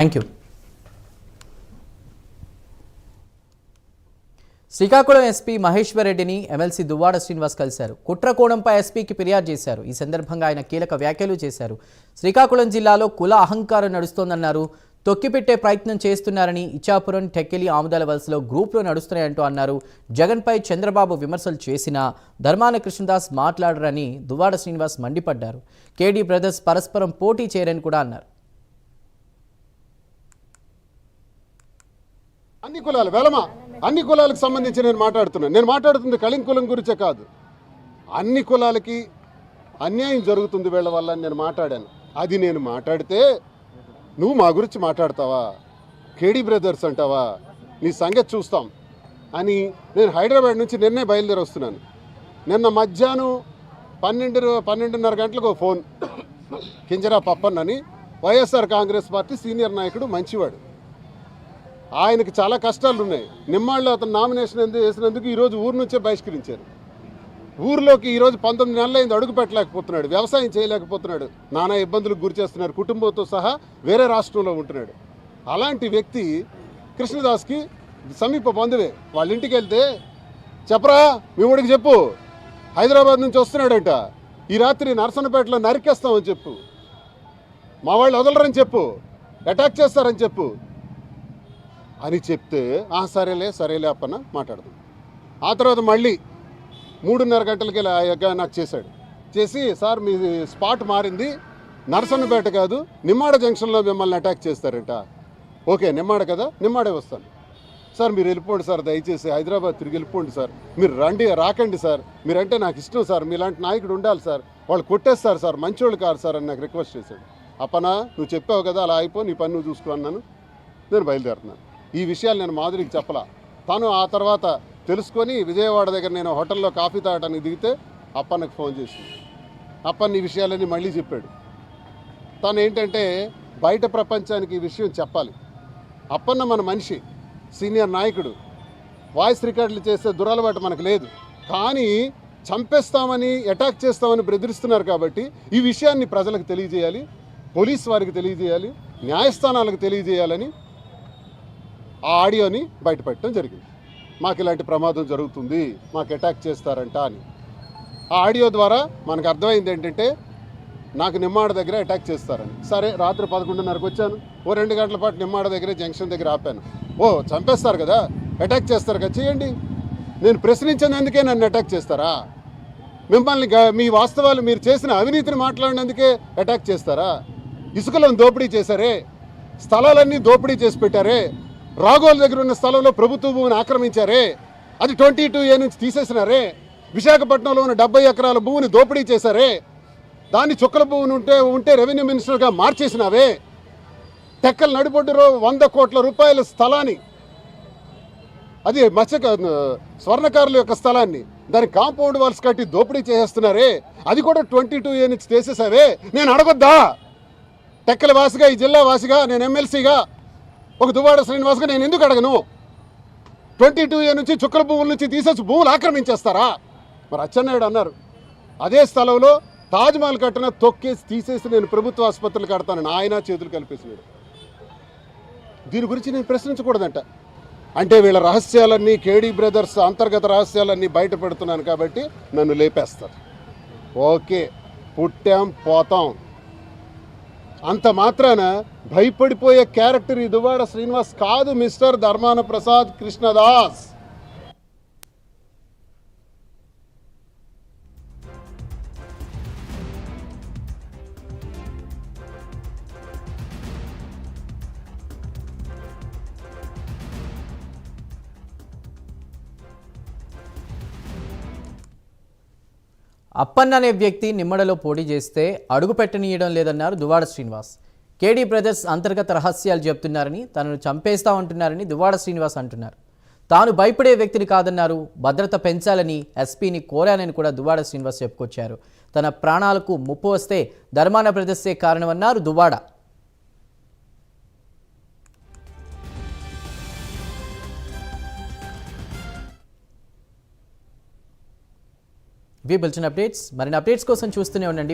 Thank you. Srikakulam SP Maheshwar రెడ్డిని MLC Duvvada Srinivas కలిశారు. కుట్రకోణంపై ఎస్పీకి ఫిర్యాదు చేశారు. ఈ సందర్భంగా ఆయన కీలక వ్యాఖ్యలు చేశారు. శ్రీకాకుళం జిల్లాలో కుల అహంకారం నడుస్తోందన్నారు. తొక్కిపెట్టే ప్రయత్నం చేస్తున్నారని, ఇచ్చాపురం, టెక్కిలి, ఆముదాల వలసలో గ్రూపులు నడుస్తున్నాయంటూ అన్నారు. జగన్పై చంద్రబాబు విమర్శలు చేసినా ధర్మాన కృష్ణదాస్ మాట్లాడరని దువ్వాడ శ్రీనివాస్ మండిపడ్డారు. కేడీ బ్రదర్స్ పరస్పరం పోటీ చేయరని కూడా అన్నారు. అన్ని కులాలు వెలమా అన్ని కులాలకు సంబంధించి నేను మాట్లాడుతుంది కళింగ కులం గురించే కాదు. అన్ని కులాలకి అన్యాయం జరుగుతుంది వీళ్ళ వల్ల అని నేను మాట్లాడాను. అది నేను మాట్లాడితే నువ్వు మా గురించి మాట్లాడతావా, కేడీ బ్రదర్స్ అంటావా, నీ సంగతి చూస్తాం అని నేను హైదరాబాద్ నుంచి నిన్నే బయలుదేరి వస్తున్నాను. నిన్న మధ్యాహ్నం 12:30 గంటలకు ఫోన్, కింజరా పప్పన్నని వైఎస్ఆర్ కాంగ్రెస్ పార్టీ సీనియర్ నాయకుడు, మంచివాడు, ఆయనకి చాలా కష్టాలు ఉన్నాయి. నిమ్మాళ్ళలో అతను నామినేషన్ వేసినందుకు ఈరోజు ఊరు నుంచే బహిష్కరించారు. ఊర్లోకి ఈరోజు 19 నెలలైంది, అడుగు పెట్టలేకపోతున్నాడు, వ్యవసాయం చేయలేకపోతున్నాడు, నానా ఇబ్బందులకు గురి చేస్తున్నారు, కుటుంబంతో సహా వేరే రాష్ట్రంలో ఉంటున్నాడు. అలాంటి వ్యక్తి కృష్ణదాస్కి సమీప బంధువే. వాళ్ళ ఇంటికి వెళ్తే చెప్పరా మీ ఊడికి చెప్పు, హైదరాబాద్ నుంచి వస్తున్నాడంట, ఈ రాత్రి నరసన్నపేటలో నరికేస్తామని చెప్పు, మా వాళ్ళు వదలరని చెప్పు, అటాక్ చేస్తారని చెప్పు అని చెప్తే సరేలే అప్పన్న మాట్లాడదాం. ఆ తర్వాత మళ్ళీ 3:30 గంటలకి నాకు చేసి సార్ మీ స్పాట్ మారింది, నరసన్నపేట కాదు నిమ్మాడ జంక్షన్లో మిమ్మల్ని అటాక్ చేస్తారంట. ఓకే నిమ్మాడ కదా, నిమ్మాడే వస్తాను సార్, మీరు వెళ్ళిపోండి సార్, దయచేసి హైదరాబాద్ తిరిగి వెళ్ళిపోండి సార్, మీరు రాకండి సార్, మీరంటే నాకు ఇష్టం సార్, మీలాంటి నాయకుడు ఉండాలి సార్, వాళ్ళు కొట్టేస్తారు సార్, మంచోళ్ళు కారు సార్ అని నాకు రిక్వెస్ట్ చేశాడు. అప్పనా నువ్వు చెప్పావు కదా, అలా అయిపో, నీ పని నువ్వు చూసుకో అన్నాను. నేను బయలుదేరుతున్నాను. ఈ విషయాలు నేను మాధురికి చెప్పలా. తను ఆ తర్వాత తెలుసుకొని విజయవాడ దగ్గర నేను హోటల్లో కాఫీ తాగడానికి దిగితే అప్పన్నకు ఫోన్ చేసింది. అప్పన్న ఈ విషయాలన్నీ మళ్ళీ చెప్పాడు. తను ఏంటంటే బయట ప్రపంచానికి ఈ విషయం చెప్పాలి. అప్పన్న మన మనిషి, సీనియర్ నాయకుడు, వాయిస్ రికార్డులు చేసే దురలవాటు మనకు లేదు. కానీ చంపేస్తామని, అటాక్ చేస్తామని బెదిరిస్తున్నారు కాబట్టి ఈ విషయాన్ని ప్రజలకు తెలియజేయాలి, పోలీస్ వారికి తెలియజేయాలి, న్యాయస్థానాలకు తెలియజేయాలని ఆ ఆడియోని బయటపెట్టడం జరిగింది. మాకు ఇలాంటి ప్రమాదం జరుగుతుంది, మాకు అటాక్ చేస్తారంట అని. ఆ ఆడియో ద్వారా మనకు అర్థమైంది ఏంటంటే నాకు నిమ్మాడ దగ్గర అటాక్ చేస్తారని. సరే రాత్రి 11:30కి వచ్చాను, 2 గంటల పాటు నిమ్మాడ దగ్గర జంక్షన్ దగ్గర ఆపాను. చంపేస్తారు కదా, అటాక్ చేస్తారు కదా, చేయండి. నేను ప్రశ్నించినందుకే నన్ను అటాక్ చేస్తారా? మిమ్మల్ని మీ వాస్తవాలు, మీరు చేసిన అవినీతిని మాట్లాడినందుకే అటాక్ చేస్తారా? ఇసుకలను దోపిడీ చేశారే, స్థలాలన్నీ దోపిడీ చేసి పెట్టారే, రాఘోల్ దగ్గర ఉన్న స్థలంలో ప్రభుత్వ భూమిని ఆక్రమించారే, అది 22A నుంచి తీసేసినారే, విశాఖపట్నంలో ఉన్న 70 ఎకరాల భూమిని దోపిడీ చేశారే, దాన్ని చుక్కల భూమిని ఉంటే రెవెన్యూ మినిస్టర్గా మార్చేసినావే, టెక్కల నడిబొడ్డులో 100 కోట్ల రూపాయల స్థలాన్ని, అది స్వర్ణకారుల యొక్క స్థలాన్ని, దాని కాంపౌండ్ వాల్స్ కట్టి దోపిడీ చేసేస్తున్నారే, అది కూడా 22A నుంచి తీసేసావే. నేను అడగొద్దా? టెక్కల వాసిగా, ఈ జిల్లా వాసిగా, నేను ఎమ్మెల్సీగా, ఒక దువ్వాడ శ్రీనివాస్గా నేను ఎందుకు అడగను? 22A నుంచి చుక్కల భూముల నుంచి తీసేసి భూములు ఆక్రమించేస్తారా? మరి అచ్చెన్నాయుడు అన్నారు, అదే స్థలంలో తాజ్మహల్ కట్టిన తొక్కేసి తీసేసి నేను ప్రభుత్వ ఆసుపత్రులు కడతానని ఆయన చేతులు కలిపేసినాడు. దీని గురించి నేను ప్రశ్నించకూడదంట. అంటే వీళ్ళ రహస్యాలన్నీ, కేడీ బ్రదర్స్ అంతర్గత రహస్యాలన్నీ బయట పెడుతున్నాను కాబట్టి నన్ను లేపేస్తారు. ఓకే, పుట్టాం పోతాం, అంత మాత్రాన భయపడిపోయే క్యారెక్టర్ ఈ దువ్వాడ శ్రీనివాస్ కాదు మిస్టర్ ధర్మాన ప్రసాద్ కృష్ణదాస్. అప్పన్న అనే వ్యక్తి నిమ్మడలో పోటీ చేస్తే అడుగు పెట్టనీయడం లేదన్నారు దువ్వాడ శ్రీనివాస్. కేడీ బ్రదర్స్ అంతర్గత రహస్యాలు చెప్తున్నారని, తనను చంపేస్తామంటున్నారని దువ్వాడ శ్రీనివాస్ అంటున్నారు. తాను భయపడే వ్యక్తిని కాదన్నారు. భద్రత పెంచాలని ఎస్పీని కోరానని కూడా దువ్వాడ శ్రీనివాస్ చెప్పుకొచ్చారు. తన ప్రాణాలకు ముప్పు వస్తే ధర్మాన బ్రదర్సే కారణమన్నారు దువ్వాడ. వి బులెటిన్ అప్డేట్స్. మరిన్ని అప్డేట్స్ కోసం చూస్తూనే ఉండండి.